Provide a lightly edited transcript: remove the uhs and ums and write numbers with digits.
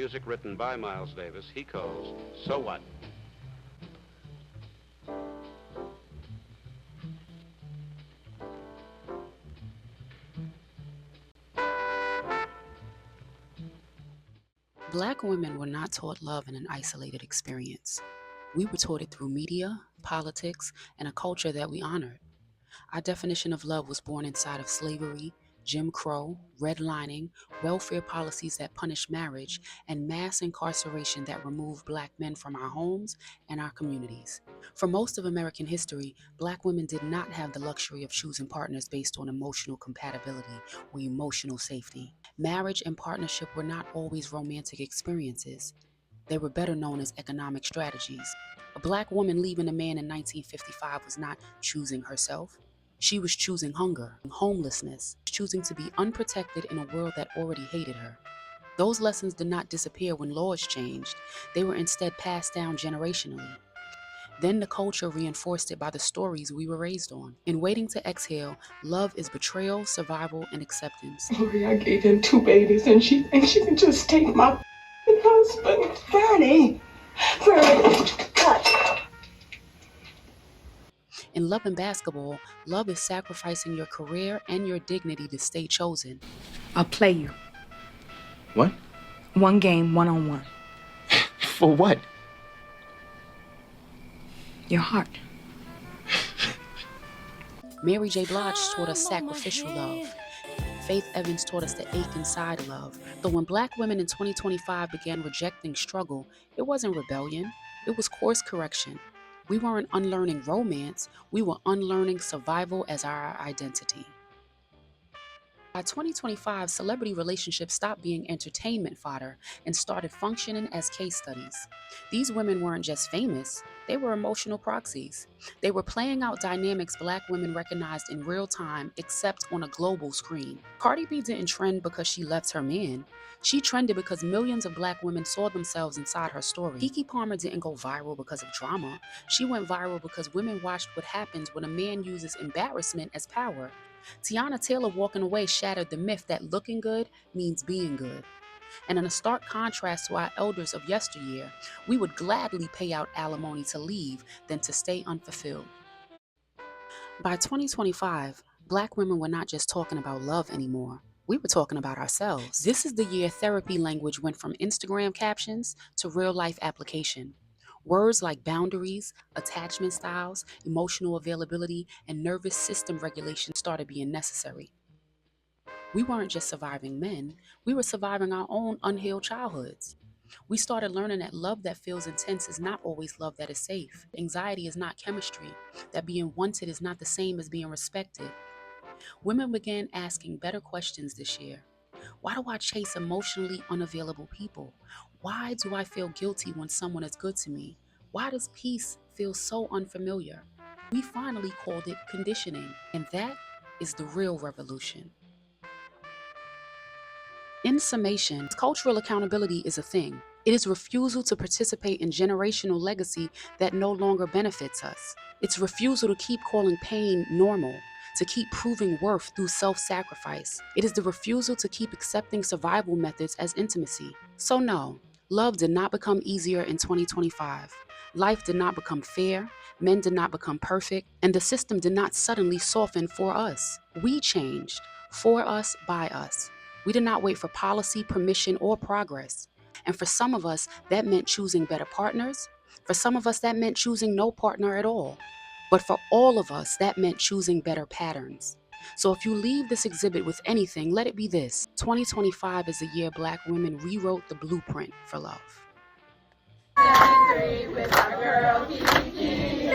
music written by Miles Davis, he calls So What? Black women were not taught love in an isolated experience. We were taught it through media, politics, and a culture that we honored. Our definition of love was born inside of slavery, Jim Crow, redlining, welfare policies that punish marriage, and mass incarceration that remove Black men from our homes and our communities. For most of American history, Black women did not have the luxury of choosing partners based on emotional compatibility or emotional safety. Marriage and partnership were not always romantic experiences. They were better known as economic strategies. A Black woman leaving a man in 1955 was not choosing herself. She was choosing hunger, homelessness, choosing to be unprotected in a world that already hated her. Those lessons did not disappear when laws changed. They were instead passed down generationally. Then the culture reinforced it by the stories we were raised on. In Waiting to Exhale, love is betrayal, survival, and acceptance. Lori, I gave him 2 babies and she thinks she can just take my husband. Bernie, cut. In Love and Basketball, love is sacrificing your career and your dignity to stay chosen. I'll play you. What? 1 game, 1-on-1. For what? Your heart. Mary J. Blige taught us sacrificial love. Faith Evans taught us the ache inside love. But when Black women in 2025 began rejecting struggle, it wasn't rebellion, it was course correction. We weren't unlearning romance, we were unlearning survival as our identity. By 2025, celebrity relationships stopped being entertainment fodder and started functioning as case studies. These women weren't just famous, they were emotional proxies. They were playing out dynamics Black women recognized in real time, except on a global screen. Cardi B didn't trend because she left her man. She trended because millions of Black women saw themselves inside her story. Keke Palmer didn't go viral because of drama. She went viral because women watched what happens when a man uses embarrassment as power. Tiana Taylor walking away shattered the myth that looking good means being good. And in a stark contrast to our elders of yesteryear, we would gladly pay out alimony to leave than to stay unfulfilled. By 2025, Black women were not just talking about love anymore. We were talking about ourselves. This is the year therapy language went from Instagram captions to real-life application. Words like boundaries, attachment styles, emotional availability, and nervous system regulation started being necessary. We weren't just surviving men, we were surviving our own unhealed childhoods. We started learning that love that feels intense is not always love that is safe. Anxiety is not chemistry, that being wanted is not the same as being respected. Women began asking better questions this year. Why do I chase emotionally unavailable people? Why do I feel guilty when someone is good to me? Why does peace feel so unfamiliar? We finally called it conditioning, and that is the real revolution. In summation, cultural accountability is a thing. It is refusal to participate in generational legacy that no longer benefits us. It's refusal to keep calling pain normal, to keep proving worth through self-sacrifice. It is the refusal to keep accepting survival methods as intimacy. So no, love did not become easier in 2025. Life did not become fair, men did not become perfect, and the system did not suddenly soften for us. We changed, for us, by us. We did not wait for policy, permission, or progress. And for some of us, that meant choosing better partners. For some of us, that meant choosing no partner at all. But for all of us, that meant choosing better patterns. So if you leave this exhibit with anything, let it be this. 2025 is the year Black women rewrote the blueprint for love. With our girl, Kiki.